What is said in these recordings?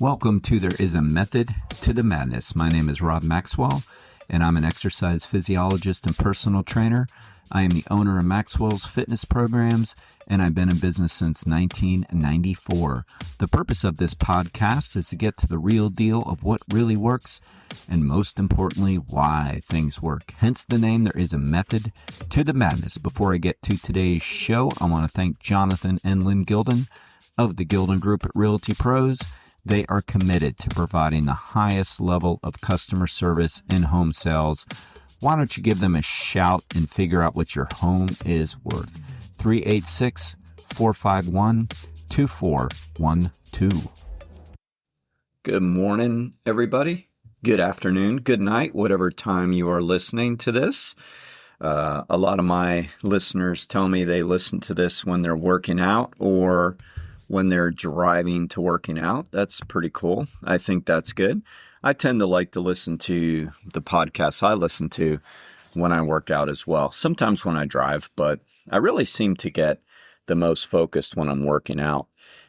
Welcome to There Is a Method to the Madness. My name is Rob Maxwell, and I'm an exercise physiologist and personal trainer. I am the owner of Maxwell's fitness programs, and I've been in business since 1994. The purpose of this podcast is to get to the real deal of what really works, and most importantly, why things work. Hence the name, There Is a Method to the Madness. Before I get to today's show, I want to thank Jonathan and Lynn Gilden of the Gilden Group at Realty Pros. They are committed to providing the highest level of customer service in home sales. Why don't you give them a shout and figure out what your home is worth? 386-451-2412. Good morning, everybody. Good afternoon, good night, whatever time you are listening to this. A lot of my listeners tell me they listen to this when they're working out or when they're driving to working out. That's pretty cool. I think that's good. I tend to like to listen to the podcasts I listen to when I work out as well. Sometimes when I drive, but I really seem to get the most focused when I'm working out,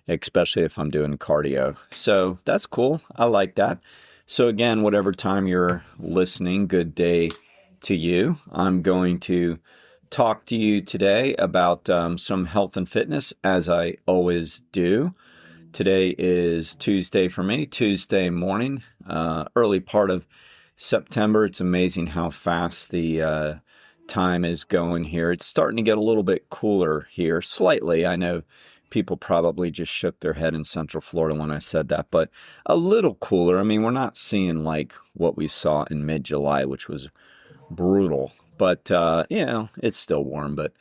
especially if I'm doing cardio. So that's cool. I like that. So again, whatever time you're listening, good day to you. I'm going to talk to you today about some health and fitness, as I always do. Today is Tuesday for me, Tuesday morning, early part of September. It's amazing how fast the time is going here. It's starting to get a little bit cooler here, slightly. I know people probably just shook their head in Central Florida when I said that, but a little cooler. I mean, we're not seeing like what we saw in mid-July, which was brutal. But, it's still warm. But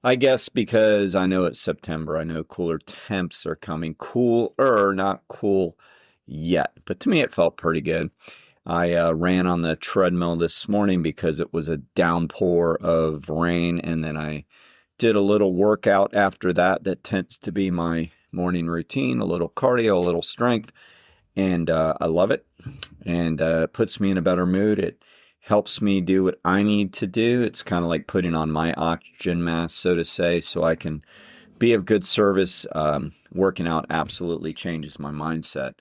I guess because I know it's September, I know cooler temps are coming. Cooler, not cool yet. But to me, it felt pretty good. I ran on the treadmill this morning because it was a downpour of rain. And then I did a little workout after that. That tends to be my morning routine, a little cardio, a little strength. And I love it. And it puts me in a better mood. It helps me do what I need to do. It's kind of like putting on my oxygen mask, so to say, so I can be of good service. Working out absolutely changes my mindset.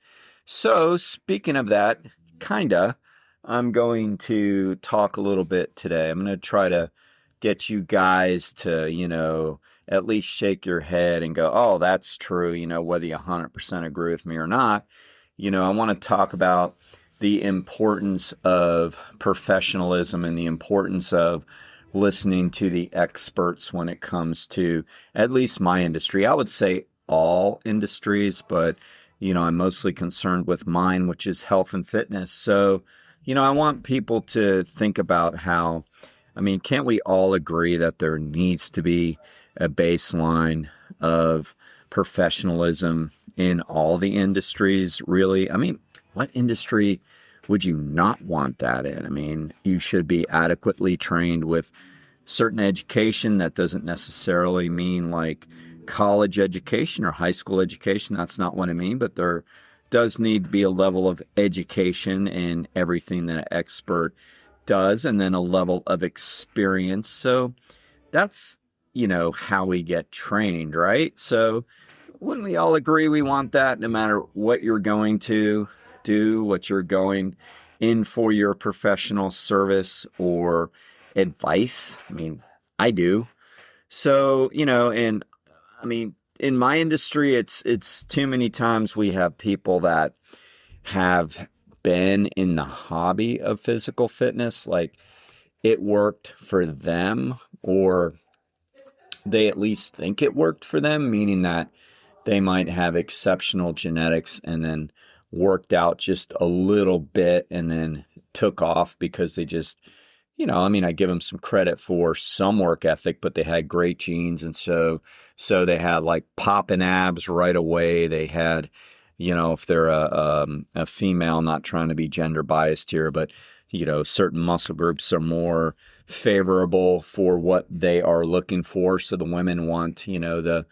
So speaking of that, I'm going to talk a little bit today. I'm going to try to get you guys to, at least shake your head and go, oh, that's true, whether you 100% agree with me or not. I want to talk about the importance of professionalism and the importance of listening to the experts when it comes to at least my industry. I would say all industries, but, I'm mostly concerned with mine, which is health and fitness. So, I want people to think about can't we all agree that there needs to be a baseline of professionalism in all the industries, really? What industry would you not want that in? You should be adequately trained with certain education. That doesn't necessarily mean like college education or high school education. That's not what I mean, but there does need to be a level of education in everything that an expert does, and then a level of experience. So that's, how we get trained, right? So wouldn't we all agree we want that no matter what you're going to do, what you're going in for your professional service or advice? I do. So, in my industry, it's too many times we have people that have been in the hobby of physical fitness, like it worked for them, or they at least think it worked for them, meaning that they might have exceptional genetics and then worked out just a little bit and then took off because they just, I give them some credit for some work ethic, but they had great genes. And so they had like popping abs right away. They had, if they're a female, not trying to be gender biased here, but, certain muscle groups are more favorable for what they are looking for. So the women want, the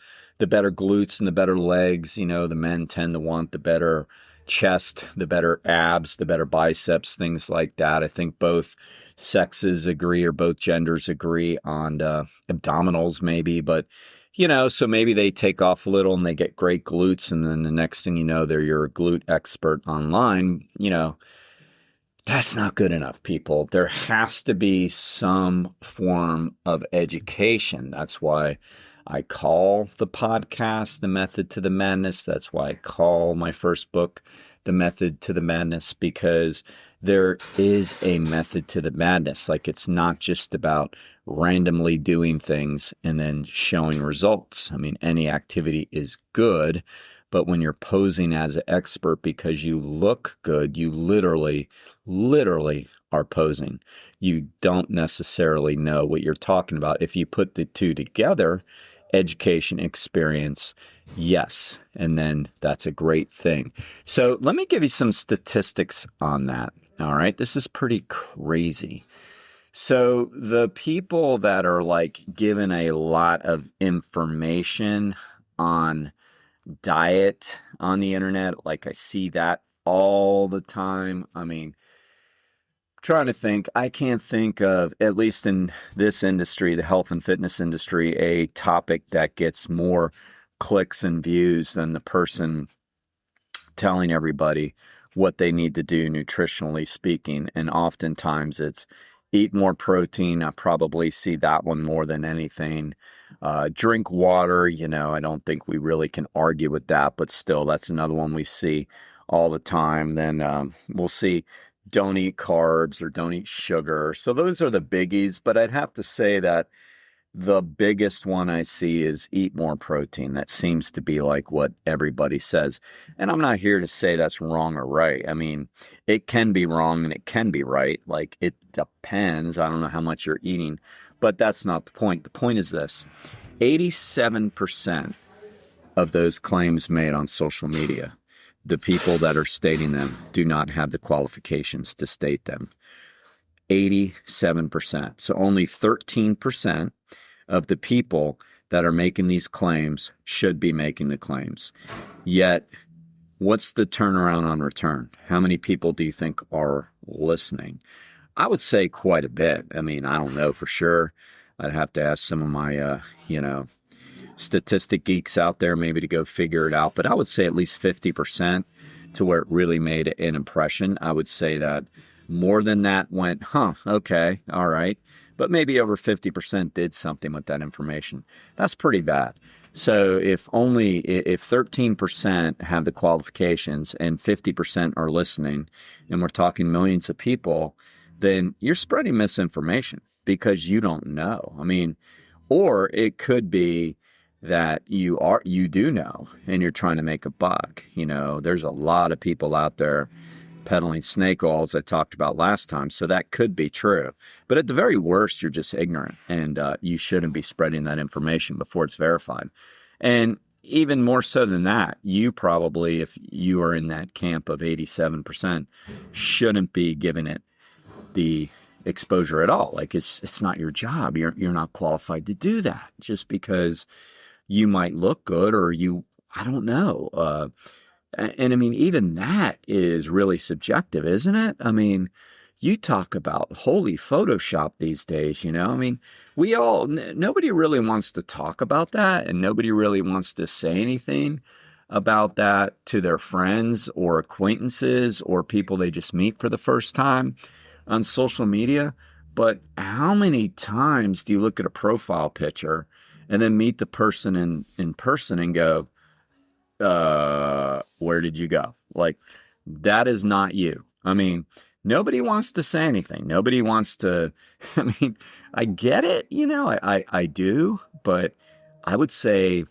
better glutes and the better legs. The men tend to want the better chest, the better abs, the better biceps, things like that. I think both sexes agree, or both genders agree on abdominals maybe, but So maybe they take off a little and they get great glutes, and then the next thing you know, they're your glute expert online. That's not good enough, people. There has to be some form of education. That's why I call the podcast The Method to the Madness. That's why I call my first book The Method to the Madness, because there is a method to the madness. Like, it's not just about randomly doing things and then showing results. I mean, any activity is good, but when you're posing as an expert because you look good, you literally are posing. You don't necessarily know what you're talking about. If you put the two together, education, experience, yes, and then that's a great thing. So let me give you some statistics on that. All right, this is pretty crazy. So the people that are like given a lot of information on diet on the internet, like I see that all the time. I mean, trying to think, I can't think of, at least in this industry, the health and fitness industry, a topic that gets more clicks and views than the person telling everybody what they need to do nutritionally speaking. And oftentimes it's eat more protein. I probably see that one more than anything. Drink water. I don't think we really can argue with that, but still, that's another one we see all the time. Then we'll see don't eat carbs or don't eat sugar. So those are the biggies, but I'd have to say that the biggest one I see is eat more protein. That seems to be like what everybody says. And I'm not here to say that's wrong or right. I mean, it can be wrong and it can be right. Like, it depends. I don't know how much you're eating, but that's not the point. The point is this: 87% of those claims made on social media, the people that are stating them do not have the qualifications to state them. 87%. So only 13% of the people that are making these claims should be making the claims. Yet, what's the turnaround on return? How many people do you think are listening? I would say quite a bit. I mean, I don't know for sure. I'd have to ask some of my, statistic geeks out there maybe to go figure it out. But I would say at least 50% to where it really made an impression. I would say that more than that went, okay, all right. But maybe over 50% did something with that information. That's pretty bad. So if 13% have the qualifications and 50% are listening, and we're talking millions of people, then you're spreading misinformation because you don't know. I mean, or it could be that you do know and you're trying to make a buck. There's a lot of people out there peddling snake oil, as I talked about last time. So that could be true. But at the very worst, you're just ignorant, and you shouldn't be spreading that information before it's verified. And even more so than that, you probably, if you are in that camp of 87%, shouldn't be giving it the exposure at all. Like, it's not your job. You're not qualified to do that just because you might look good, or I don't know. And I mean, even that is really subjective, isn't it? I mean, you talk about holy Photoshop these days, I mean, nobody really wants to talk about that, and nobody really wants to say anything about that to their friends or acquaintances or people they just meet for the first time on social media. But how many times do you look at a profile picture and then meet the person in person and go, where did you go? Like, that is not you. I mean, nobody wants to say anything. Nobody wants to, I mean, I get it, I do, but I would say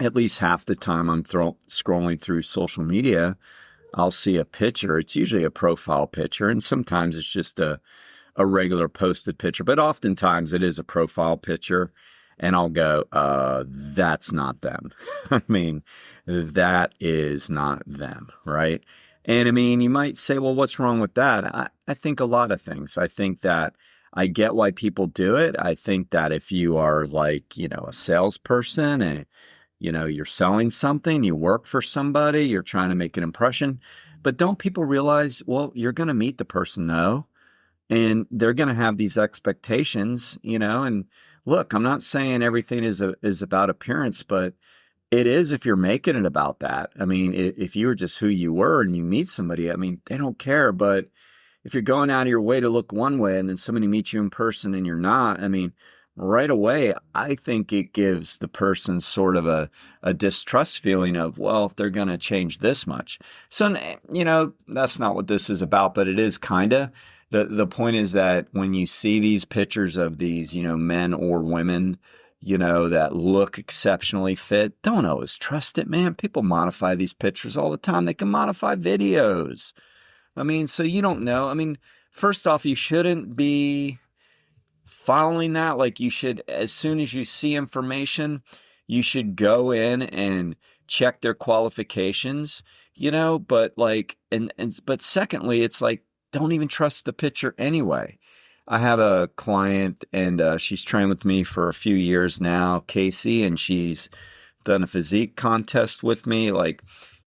at least half the time I'm scrolling through social media, I'll see a picture. It's usually a profile picture, and sometimes it's just a regular posted picture, but oftentimes it is a profile picture. And I'll go, that's not them. I mean, that is not them, right? And I mean, you might say, well, what's wrong with that? I think a lot of things. I think that I get why people do it. I think that if you are like, a salesperson and, you're selling something, you work for somebody, you're trying to make an impression, but don't people realize, well, you're going to meet the person though, and they're going to have these expectations, and look, I'm not saying everything is about appearance, but it is if you're making it about that. I mean, if you were just who you were and you meet somebody, I mean, they don't care. But if you're going out of your way to look one way and then somebody meets you in person and you're not, I mean, right away, I think it gives the person sort of a distrust feeling of, well, if they're going to change this much. So, that's not what this is about, but it is kind of. The point is that when you see these pictures of these, men or women, that look exceptionally fit, don't always trust it, man. People modify these pictures all the time. They can modify videos. I mean, so you don't know. I mean, first off, you shouldn't be following that. Like, you should, as soon as you see information, you should go in and check their qualifications, but but secondly, it's like, don't even trust the picture anyway. I have a client and she's trained with me for a few years now, Casey, and she's done a physique contest with me, like,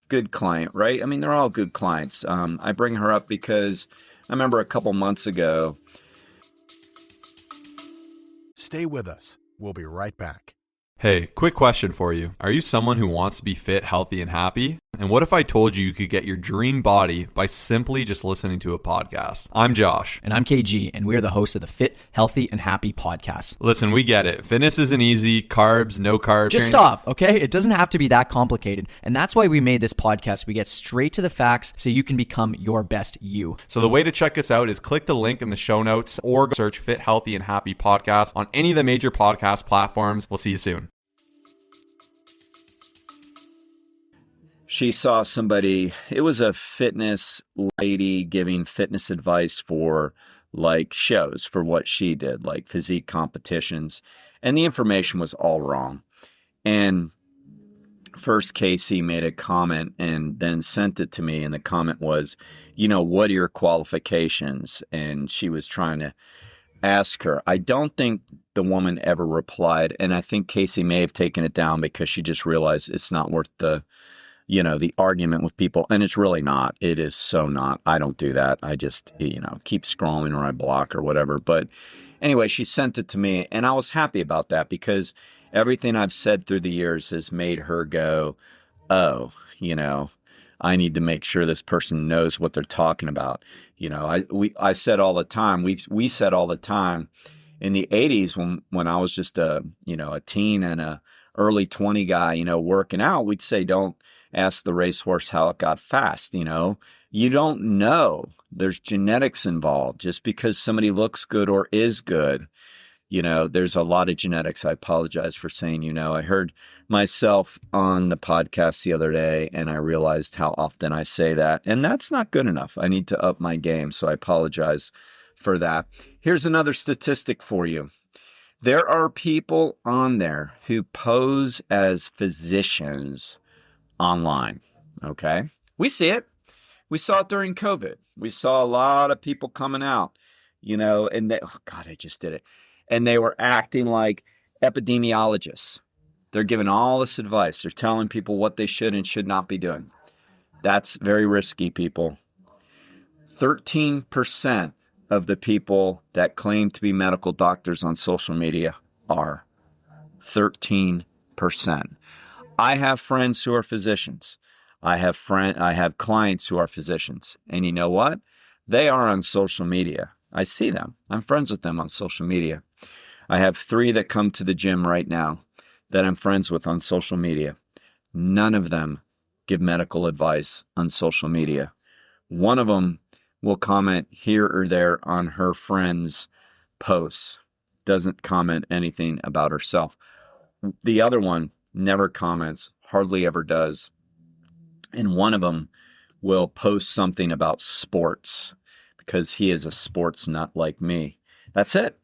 good client, right? I mean, they're all good clients. I bring her up because I remember a couple months ago. Stay with us. We'll be right back. Hey, quick question for you. Are you someone who wants to be fit, healthy, and happy? And what if I told you you could get your dream body by simply just listening to a podcast? I'm Josh. And I'm KG, and we are the hosts of the Fit, Healthy, and Happy podcast. Listen, we get it. Fitness isn't easy. Carbs, no carbs. Just stop, okay? It doesn't have to be that complicated. And that's why we made this podcast. We get straight to the facts so you can become your best you. So the way to check us out is click the link in the show notes or search Fit, Healthy, and Happy podcast on any of the major podcast platforms. We'll see you soon. She saw somebody, it was a fitness lady giving fitness advice for like shows for what she did, like physique competitions. And the information was all wrong. And first Casey made a comment and then sent it to me. And the comment was, what are your qualifications? And she was trying to ask her. I don't think the woman ever replied. And I think Casey may have taken it down because she just realized it's not worth the argument with people. And it's really not. It is so not. I don't do that. I just, keep scrolling or I block or whatever. But anyway, she sent it to me and I was happy about that because everything I've said through the years has made her go, oh, I need to make sure this person knows what they're talking about. I said all the time, we said all the time in the 80s when I was just a teen and a early 20 guy, working out, we'd say, don't ask the racehorse how it got fast. You don't know. There's genetics involved. Just because somebody looks good or is good, there's a lot of genetics. I apologize for saying, I heard myself on the podcast the other day and I realized how often I say that. And that's not good enough. I need to up my game. So I apologize for that. Here's another statistic for you. There are people on there who pose as physicians online. Okay. We see it. We saw it during COVID. We saw a lot of people coming out, and they, oh God, I just did it. And they were acting like epidemiologists. They're giving all this advice. They're telling people what they should and should not be doing. That's very risky, people. 13% of the people that claim to be medical doctors on social media are 13%. I have friends who are physicians. I have clients who are physicians. And you know what? They are on social media. I see them. I'm friends with them on social media. I have 3 that come to the gym right now that I'm friends with on social media. None of them give medical advice on social media. One of them will comment here or there on her friend's posts. Doesn't comment anything about herself. The other one never comments, hardly ever does. And one of them will post something about sports because he is a sports nut like me. That's it.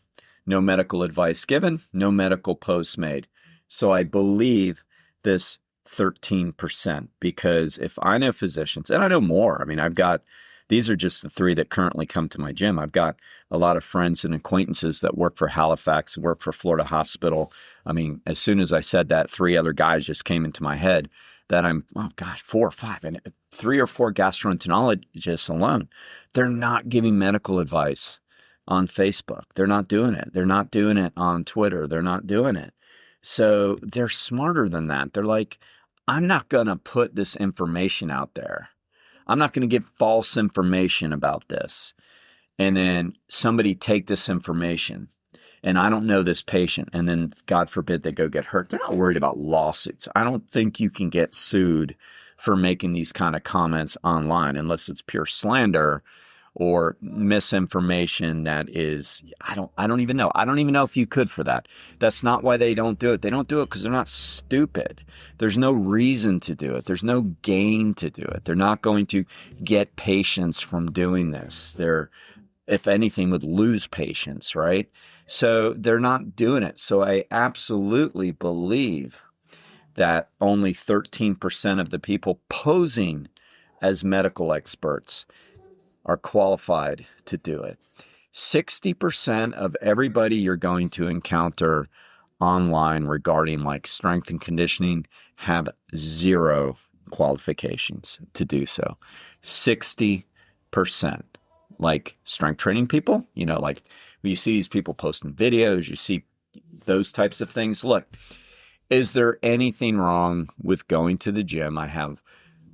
No medical advice given, no medical posts made. So I believe this 13% because if I know physicians, and I know more, I mean, these are just the 3 that currently come to my gym. I've got a lot of friends and acquaintances that work for Halifax, work for Florida Hospital. I mean, as soon as I said that, 3 other guys just came into my head that 4 or 5, and 3 or 4 gastroenterologists alone. They're not giving medical advice. on Facebook. They're not doing it. They're not doing it on Twitter. They're not doing it. So they're smarter than that. They're like, I'm not going to put this information out there. I'm not going to give false information about this. And then somebody take this information, and I don't know this patient, and then God forbid they go get hurt. They're not worried about lawsuits. I don't think you can get sued for making these kind of comments online unless it's pure slander or misinformation that is, I don't even know. I don't even know if you could for that. That's not why they don't do it. They don't do it because they're not stupid. There's no reason to do it. There's no gain to do it. They're not going to get patients from doing this. They're, if anything, would lose patients, right? So they're not doing it. So I absolutely believe that only 13% of the people posing as medical experts are qualified to do it. 60% of everybody you're going to encounter online regarding like strength and conditioning have zero qualifications to do so. 60%. Like strength training people, you know, like you see these people posting videos, you see those types of things. Look, is there anything wrong with going to the gym? I have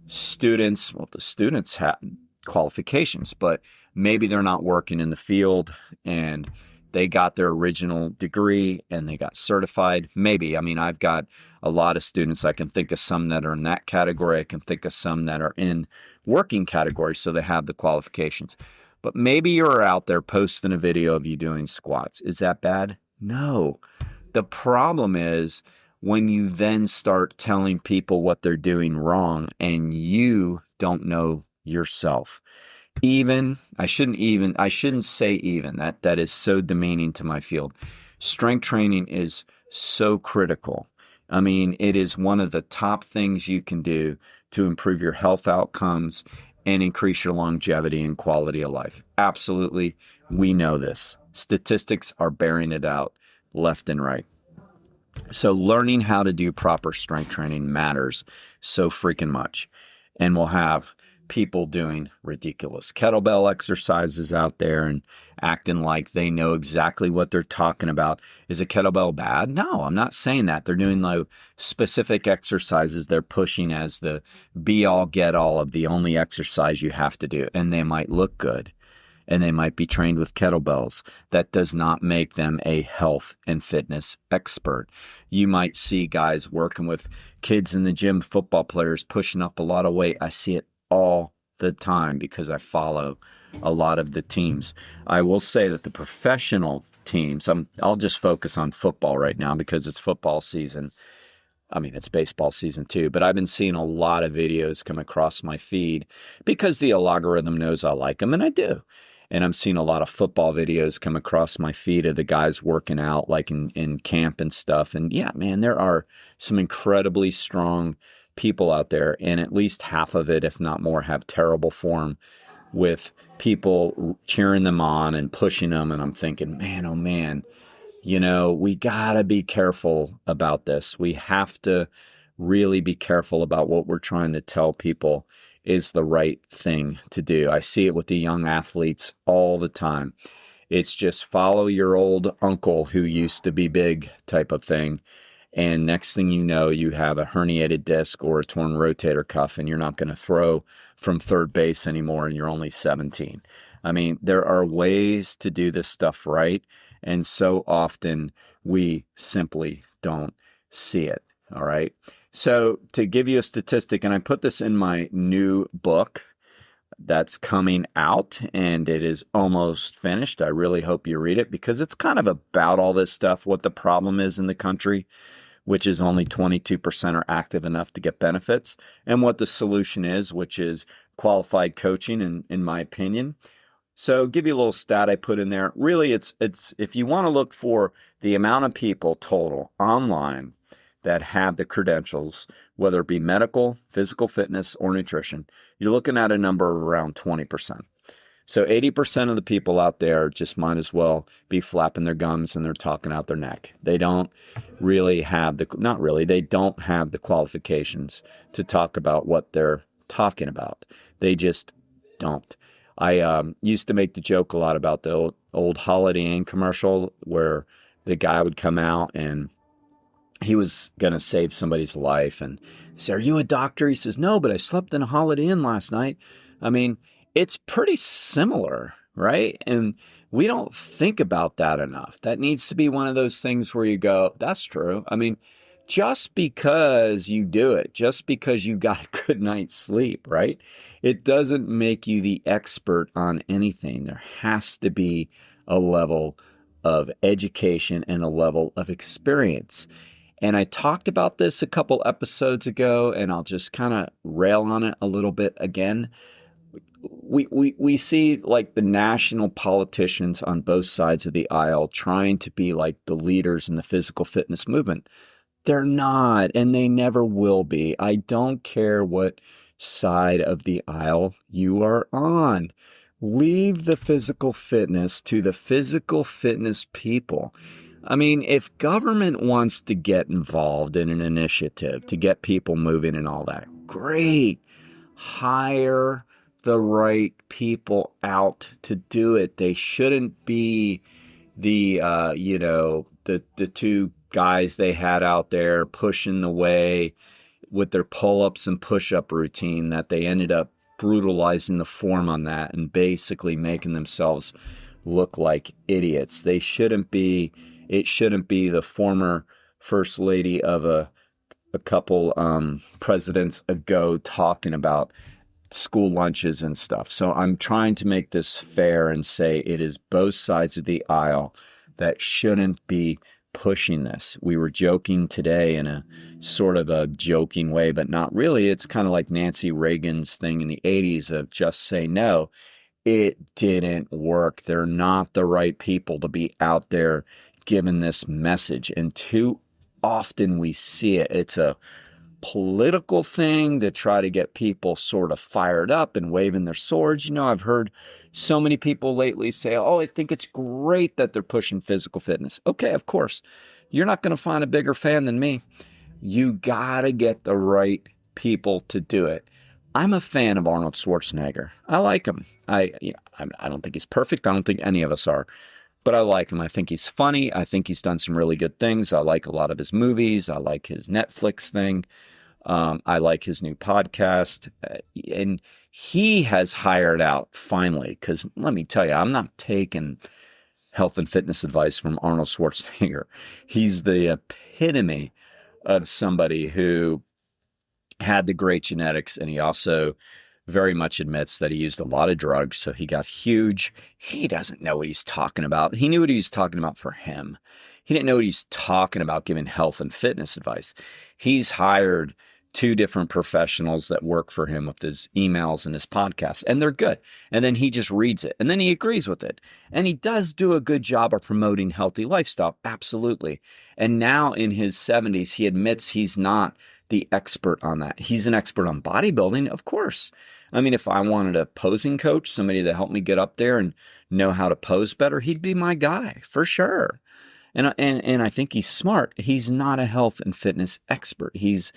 students, well, the students have qualifications, but maybe they're not working in the field and they got their original degree and they got certified. Maybe. I mean, I've got a lot of students. I can think of some that are in that category. I can think of some that are in working category, so they have the qualifications. But maybe you're out there posting a video of you doing squats. Is that bad? No. The problem is when you then start telling people what they're doing wrong and you don't know yourself. I shouldn't say even. That is so demeaning to my field. Strength training is so critical. I mean, it is one of the top things you can do to improve your health outcomes and increase your longevity and quality of life. Absolutely. We know this. Statistics are bearing it out left and right. So learning how to do proper strength training matters so freaking much. And we'll have people doing ridiculous kettlebell exercises out there and acting like they know exactly what they're talking about. Is a kettlebell bad? No, I'm not saying that. They're doing like specific exercises they're pushing as the be all get all of the only exercise you have to do. And they might look good and they might be trained with kettlebells. That does not make them a health and fitness expert. You might see guys working with kids in the gym, football players pushing up a lot of weight. I see it all the time because I follow a lot of the teams. I will say that the professional teams, I'll just focus on football right now because it's football season. I mean, it's baseball season too, but I've been seeing a lot of videos come across my feed because the algorithm knows I like them, and I do. And I'm seeing a lot of football videos come across my feed of the guys working out like in camp and stuff. And yeah, man, there are some incredibly strong people out there, and at least half of it, if not more, have terrible form with people cheering them on and pushing them. And I'm thinking, man, oh man, you know, we gotta be careful about this. We have to really be careful about what we're trying to tell people is the right thing to do. I see it with the young athletes all the time. It's just follow your old uncle who used to be big type of thing. And next thing you know, you have a herniated disc or a torn rotator cuff, and you're not going to throw from third base anymore, and you're only 17. I mean, there are ways to do this stuff right, and so often we simply don't see it, all right? So to give you a statistic, and I put this in my new book that's coming out, and it is almost finished. I really hope you read it because it's kind of about all this stuff, what the problem is in the country, which is only 22% are active enough to get benefits, and what the solution is, which is qualified coaching, in my opinion. So give you a little stat I put in there. Really, it's if you want to look for the amount of people total online that have the credentials, whether it be medical, physical fitness, or nutrition, you're looking at a number of around 20%. So 80% of the people out there just might as well be flapping their gums and they're talking out their neck. They don't really have they don't have the qualifications to talk about what they're talking about. They just don't. I used to make the joke a lot about old Holiday Inn commercial where the guy would come out and he was going to save somebody's life. And they say, "Are you a doctor?" He says, "No, but I slept in a Holiday Inn last night." I mean, it's pretty similar, right? And we don't think about that enough. That needs to be one of those things where you go, that's true. I mean, just because you do it, just because you got a good night's sleep, right? It doesn't make you the expert on anything. There has to be a level of education and a level of experience. And I talked about this a couple episodes ago, and I'll just kind of rail on it a little bit again. We see like the national politicians on both sides of the aisle trying to be like the leaders in the physical fitness movement. They're not, and they never will be. I don't care what side of the aisle you are on. Leave the physical fitness to the physical fitness people. I mean, if government wants to get involved in an initiative to get people moving and all that, great. Hire the right people out to do it. They shouldn't be the two guys they had out there pushing the way with their pull-ups and push-up routine that they ended up brutalizing the form on that and basically making themselves look like idiots. It shouldn't be the former first lady of a couple presidents ago talking about school lunches and stuff. So I'm trying to make this fair and say it is both sides of the aisle that shouldn't be pushing this. We were joking today in a sort of a joking way, but not really. It's kind of like Nancy Reagan's thing in the 80s of just say no. It didn't work. They're not the right people to be out there giving this message. And too often we see it. It's a political thing to try to get people sort of fired up and waving their swords. You know, I've heard so many people lately say, "Oh, I think it's great that they're pushing physical fitness." Okay, of course. You're not going to find a bigger fan than me. You got to get the right people to do it. I'm a fan of Arnold Schwarzenegger. I like him. I don't think he's perfect. I don't think any of us are. But I like him. I think he's funny. I think he's done some really good things. I like a lot of his movies. I like his Netflix thing. I like his new podcast. And he has hired out finally, because let me tell you, I'm not taking health and fitness advice from Arnold Schwarzenegger. He's the epitome of somebody who had the great genetics, and he also very much admits that he used a lot of drugs, so he got huge. He doesn't know what he's talking about. He knew what he was talking about for him. He didn't know what he's talking about giving health and fitness advice. He's hired 2 different professionals that work for him with his emails and his podcasts, and they're good. And then he just reads it, and then he agrees with it. And he does do a good job of promoting healthy lifestyle, absolutely. And now in his 70s, he admits he's not the expert on that. He's an expert on bodybuilding, of course. I mean, if I wanted a posing coach, somebody to help me get up there and know how to pose better, he'd be my guy for sure. And I think he's smart. He's not a health and fitness expert. He's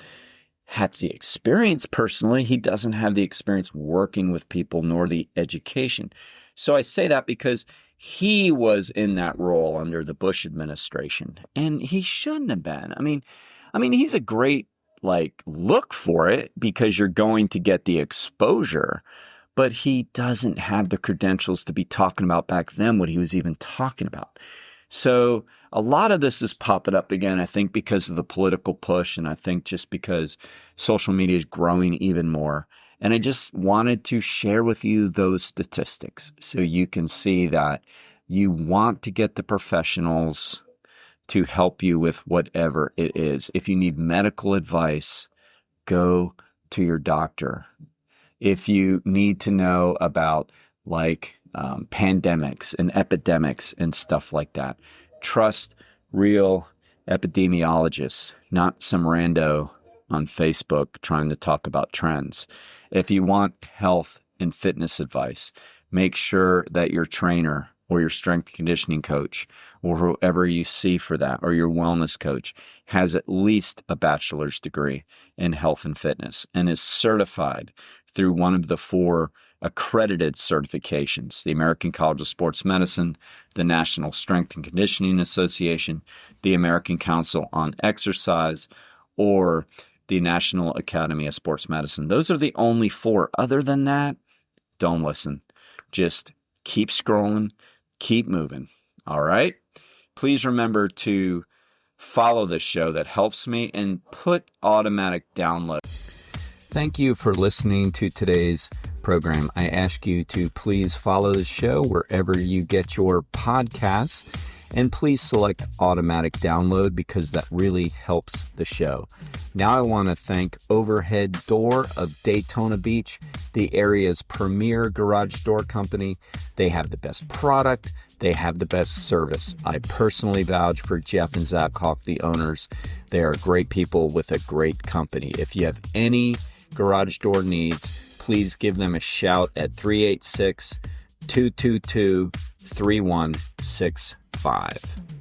had the experience personally. He doesn't have the experience working with people nor the education. So I say that because he was in that role under the Bush administration, and he shouldn't have been. I mean, he's a great look for it because you're going to get the exposure, but he doesn't have the credentials to be talking about back then what he was even talking about. So a lot of this is popping up again, I think, because of the political push, and I think just because social media is growing even more. And I just wanted to share with you those statistics so you can see that you want to get the professionals to help you with whatever it is. If you need medical advice, go to your doctor. If you need to know about pandemics and epidemics and stuff like that, trust real epidemiologists, not some rando on Facebook trying to talk about trends. If you want health and fitness advice, make sure that your trainer or your strength and conditioning coach or whoever you see for that, or your wellness coach, has at least a bachelor's degree in health and fitness and is certified through one of the 4 accredited certifications: the American College of Sports Medicine, the National Strength and Conditioning Association, the American Council on Exercise, or the National Academy of Sports Medicine. Those are the only 4. Other than that, don't listen. Just keep scrolling, keep moving. All right? Please remember to follow this show. That helps me, and put automatic download. Thank you for listening to today's program. I ask you to please follow the show wherever you get your podcasts, and please select automatic download because that really helps the show. Now I want to thank Overhead Door of Daytona Beach, the area's premier garage door company. They have the best product. They have the best service. I personally vouch for Jeff and Zach Hawk, the owners. They are great people with a great company. If you have any garage door needs, please give them a shout at 386-222-3165.